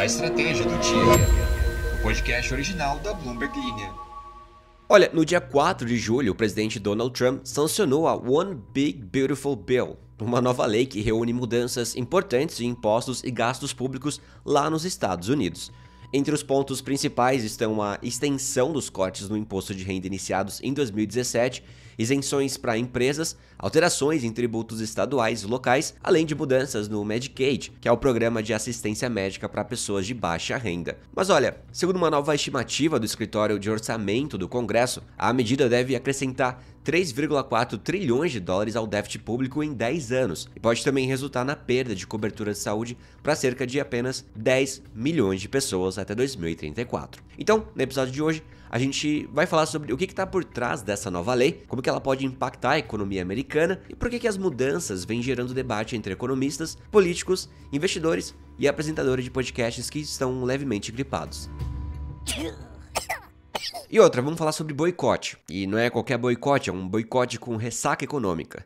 A estratégia do dia. O podcast original da Bloomberg Linha. Olha, no dia 4 de julho, o presidente Donald Trump sancionou a One Big Beautiful Bill, uma nova lei que reúne mudanças importantes em impostos e gastos públicos lá nos Estados Unidos. Entre os pontos principais estão a extensão dos cortes no imposto de renda iniciados em 2017, isenções para empresas, alterações em tributos estaduais e locais, além de mudanças no Medicaid, que é o programa de assistência médica para pessoas de baixa renda. Mas olha, segundo uma nova estimativa do Escritório de Orçamento do Congresso, a medida deve acrescentar 3,4 trilhões de dólares ao déficit público em 10 anos e pode também resultar na perda de cobertura de saúde para cerca de apenas 10 milhões de pessoas até 2034. Então, no episódio de hoje, a gente vai falar sobre o que está por trás dessa nova lei, como que ela pode impactar a economia americana e por que as mudanças vêm gerando debate entre economistas, políticos, investidores e apresentadores de podcasts que estão levemente gripados. E outra, vamos falar sobre boicote. E não é qualquer boicote, é um boicote com ressaca econômica.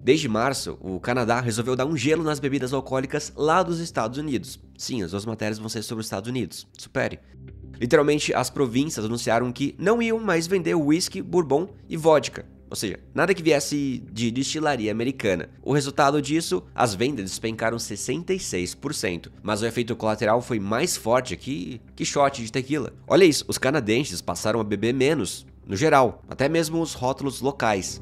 Desde março, o Canadá resolveu dar um gelo nas bebidas alcoólicas lá dos Estados Unidos. Sim, as duas matérias vão ser sobre os Estados Unidos. Supere. Literalmente, as províncias anunciaram que não iam mais vender whisky, bourbon e vodka. Ou seja, nada que viesse de destilaria americana. O resultado disso, as vendas despencaram 66%, mas o efeito colateral foi mais forte que shot de tequila. Olha isso, os canadenses passaram a beber menos, no geral, até mesmo os rótulos locais.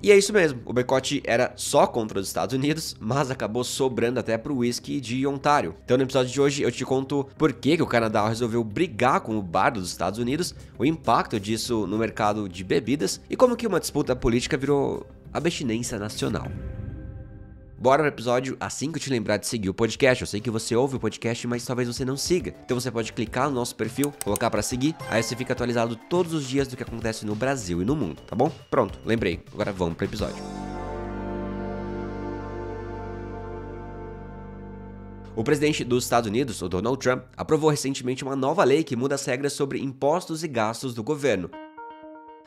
E é isso mesmo, o boicote era só contra os Estados Unidos, mas acabou sobrando até pro whisky de Ontário. Então no episódio de hoje eu te conto por que o Canadá resolveu brigar com o bar dos Estados Unidos, o impacto disso no mercado de bebidas e como que uma disputa política virou abstinência nacional. Bora no episódio assim que eu te lembrar de seguir o podcast. Eu sei que você ouve o podcast, mas talvez você não siga. Então você pode clicar no nosso perfil, colocar pra seguir, aí você fica atualizado todos os dias do que acontece no Brasil e no mundo, tá bom? Pronto, lembrei. Agora vamos pro episódio. O presidente dos Estados Unidos, o Donald Trump, aprovou recentemente uma nova lei que muda as regras sobre impostos e gastos do governo.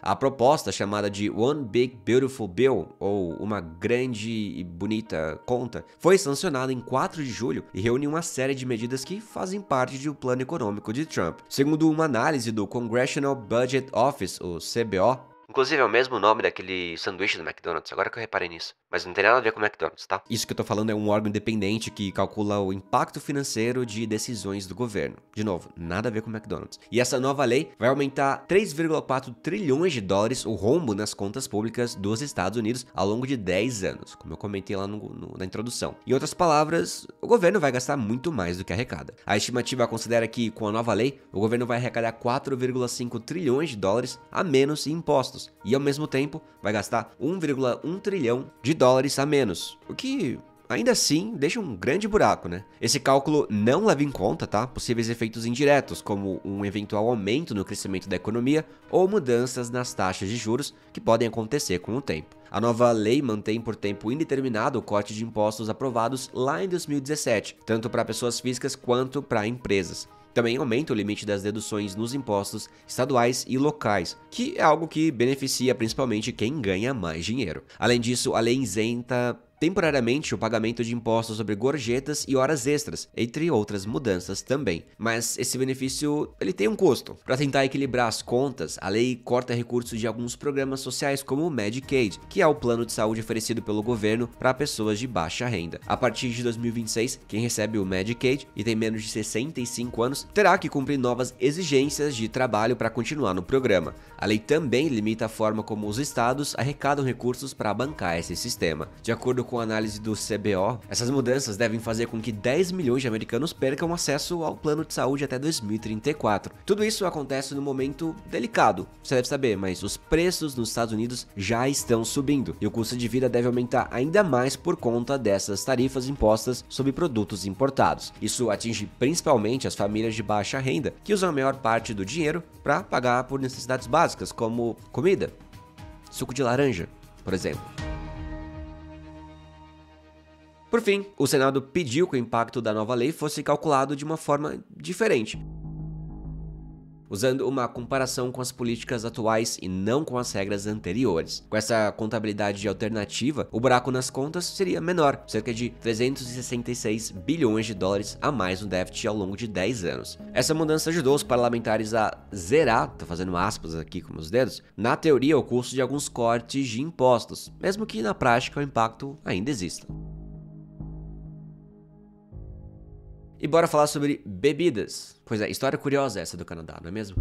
A proposta, chamada de One Big Beautiful Bill, ou Uma Grande e Bonita Conta, foi sancionada em 4 de julho e reúne uma série de medidas que fazem parte do plano econômico de Trump. Segundo uma análise do Congressional Budget Office, o CBO, inclusive é o mesmo nome daquele sanduíche do McDonald's, agora que eu reparei nisso. Mas não tem nada a ver com o McDonald's, tá? Isso que eu tô falando é um órgão independente que calcula o impacto financeiro de decisões do governo. De novo, nada a ver com o McDonald's. E essa nova lei vai aumentar 3,4 trilhões de dólares o rombo nas contas públicas dos Estados Unidos ao longo de 10 anos, como eu comentei lá na introdução. Em outras palavras, o governo vai gastar muito mais do que arrecada. A estimativa considera que, com a nova lei, o governo vai arrecadar 4,5 trilhões de dólares a menos em impostos. E ao mesmo tempo vai gastar 1,1 trilhão de dólares a menos, o que ainda assim deixa um grande buraco, né? Esse cálculo não leva em conta, tá, possíveis efeitos indiretos, como um eventual aumento no crescimento da economia ou mudanças nas taxas de juros que podem acontecer com o tempo. A nova lei mantém por tempo indeterminado o corte de impostos aprovados lá em 2017, tanto para pessoas físicas quanto para empresas. Também aumenta o limite das deduções nos impostos estaduais e locais, que é algo que beneficia principalmente quem ganha mais dinheiro. Além disso, a lei isenta temporariamente o pagamento de impostos sobre gorjetas e horas extras, entre outras mudanças também. Mas esse benefício, ele tem um custo. Para tentar equilibrar as contas, a lei corta recursos de alguns programas sociais como o Medicaid, que é o plano de saúde oferecido pelo governo para pessoas de baixa renda. A partir de 2026, quem recebe o Medicaid e tem menos de 65 anos terá que cumprir novas exigências de trabalho para continuar no programa. A lei também limita a forma como os estados arrecadam recursos para bancar esse sistema. De acordo com a análise do CBO, essas mudanças devem fazer com que 10 milhões de americanos percam acesso ao plano de saúde até 2034. Tudo isso acontece num momento delicado, você deve saber, mas os preços nos Estados Unidos já estão subindo e o custo de vida deve aumentar ainda mais por conta dessas tarifas impostas sobre produtos importados. Isso atinge principalmente as famílias de baixa renda, que usam a maior parte do dinheiro para pagar por necessidades básicas, como comida, suco de laranja, por exemplo. Por fim, o Senado pediu que o impacto da nova lei fosse calculado de uma forma diferente. usando uma comparação com as políticas atuais e não com as regras anteriores. Com essa contabilidade alternativa, o buraco nas contas seria menor, cerca de 366 bilhões de dólares a mais no déficit ao longo de 10 anos. Essa mudança ajudou os parlamentares a zerar, tô fazendo aspas aqui com meus dedos, na teoria o custo de alguns cortes de impostos, mesmo que na prática o impacto ainda exista. E bora falar sobre bebidas. Pois é, história curiosa essa do Canadá, não é mesmo?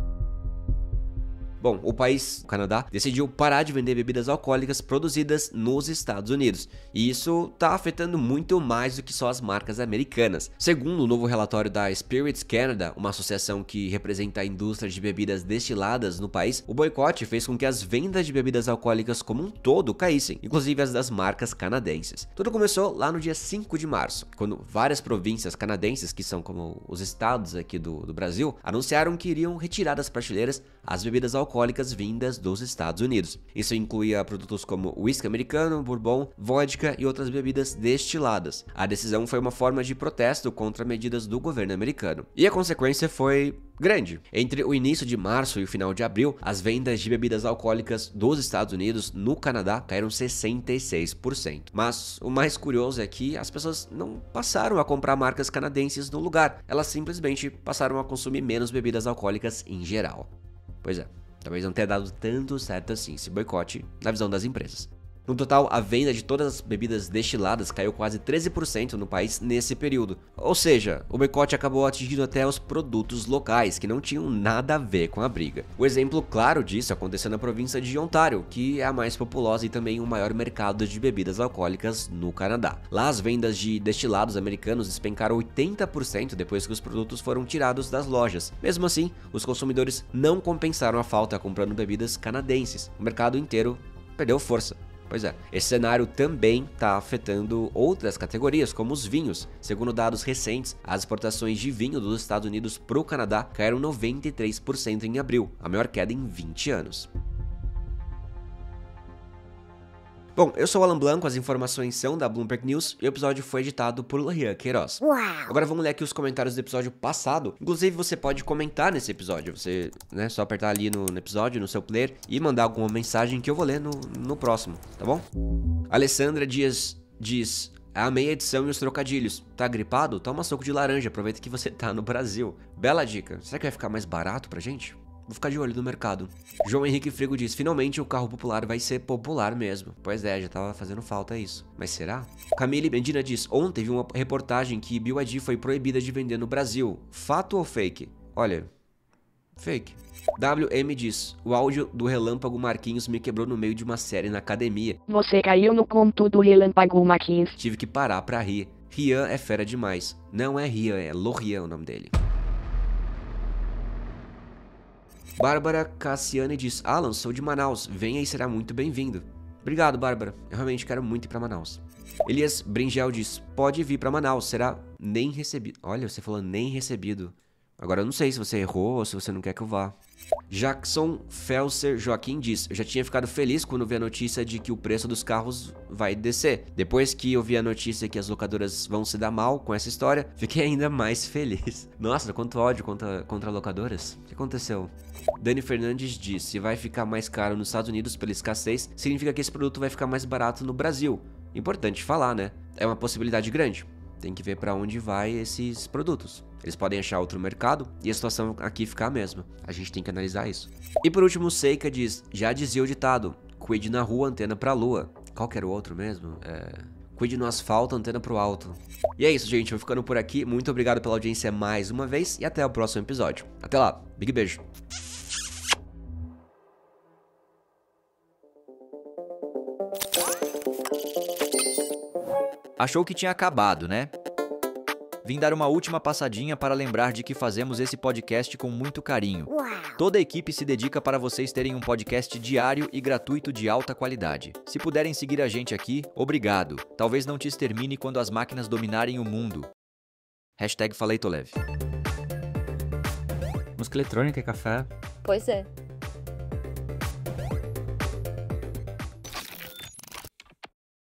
Bom, o país, o Canadá, decidiu parar de vender bebidas alcoólicas produzidas nos Estados Unidos. E isso tá afetando muito mais do que só as marcas americanas. Segundo o novo relatório da Spirits Canada, uma associação que representa a indústria de bebidas destiladas no país, o boicote fez com que as vendas de bebidas alcoólicas como um todo caíssem, inclusive as das marcas canadenses. Tudo começou lá no dia 5 de março, quando várias províncias canadenses, que são como os estados aqui do Brasil, anunciaram que iriam retirar das prateleiras as bebidas alcoólicas vindas dos Estados Unidos. Isso incluía produtos como whisky americano, bourbon, vodka e outras bebidas destiladas. A decisão foi uma forma de protesto contra medidas do governo americano. E a consequência foi grande. Entre o início de março e o final de abril, as vendas de bebidas alcoólicas dos Estados Unidos no Canadá caíram 66%. Mas o mais curioso é que as pessoas não passaram a comprar marcas canadenses no lugar, elas simplesmente passaram a consumir menos bebidas alcoólicas em geral. Pois é, talvez não tenha dado tanto certo assim esse boicote na visão das empresas. No total, a venda de todas as bebidas destiladas caiu quase 13% no país nesse período. Ou seja, o boicote acabou atingindo até os produtos locais, que não tinham nada a ver com a briga. O exemplo claro disso aconteceu na província de Ontário, que é a mais populosa e também o maior mercado de bebidas alcoólicas no Canadá. Lá, as vendas de destilados americanos despencaram 80% depois que os produtos foram tirados das lojas. Mesmo assim, os consumidores não compensaram a falta comprando bebidas canadenses. O mercado inteiro perdeu força. Pois é, esse cenário também está afetando outras categorias, como os vinhos. Segundo dados recentes, as exportações de vinho dos Estados Unidos para o Canadá caíram 93% em abril, a maior queda em 20 anos. Bom, eu sou o Alan Blanco, as informações são da Bloomberg News e o episódio foi editado por Lorian Queiroz. Uau. Agora vamos ler aqui os comentários do episódio passado. Inclusive você pode comentar nesse episódio, você, só apertar ali no episódio, no seu player e mandar alguma mensagem que eu vou ler no próximo, tá bom? Alessandra Dias diz: amei a edição e os trocadilhos. Tá gripado? Toma suco de laranja, aproveita que você tá no Brasil. Bela dica. Será que vai ficar mais barato pra gente? Vou ficar de olho no mercado. João Henrique Frigo diz: finalmente o carro popular vai ser popular mesmo. Pois é, já tava fazendo falta isso. Mas será? Camille Bendina diz: ontem vi uma reportagem que BYD foi proibida de vender no Brasil. Fato ou fake? Olha, fake. WM diz: o áudio do Relâmpago Marquinhos me quebrou no meio de uma série na academia. Você caiu no conto do Relâmpago Marquinhos. Tive que parar pra rir. Rian é fera demais. Não é Rian, é Lorian o nome dele. Bárbara Cassiane diz: Alan, sou de Manaus, venha e será muito bem-vindo. Obrigado, Bárbara, eu realmente quero muito ir pra Manaus. Elias Bringel diz: pode vir pra Manaus, será nem recebido. Olha, você falou nem recebido. Agora eu não sei se você errou ou se você não quer que eu vá. Jackson Felser Joaquim diz: eu já tinha ficado feliz quando vi a notícia de que o preço dos carros vai descer. Depois que eu vi a notícia que as locadoras vão se dar mal com essa história, fiquei ainda mais feliz. Nossa, quanto ódio contra locadoras. O que aconteceu? Dani Fernandes diz: se vai ficar mais caro nos Estados Unidos pela escassez, significa que esse produto vai ficar mais barato no Brasil. Importante falar, né? É uma possibilidade grande. Tem que ver pra onde vai esses produtos. Eles podem achar outro mercado e a situação aqui ficar a mesma. A gente tem que analisar isso. E por último, Seika diz: já dizia o ditado, cuide na rua, antena pra lua. Qual que era o outro mesmo? Cuide no asfalto, antena pro alto. E é isso, gente. Eu vou ficando por aqui. Muito obrigado pela audiência mais uma vez e até o próximo episódio. Até lá. Big beijo. Achou que tinha acabado, né? Vim dar uma última passadinha para lembrar de que fazemos esse podcast com muito carinho. Toda a equipe se dedica para vocês terem um podcast diário e gratuito de alta qualidade. Se puderem seguir a gente aqui, obrigado. Talvez não te extermine quando as máquinas dominarem o mundo. #FaleitoLeve. Música eletrônica e café. Pois é.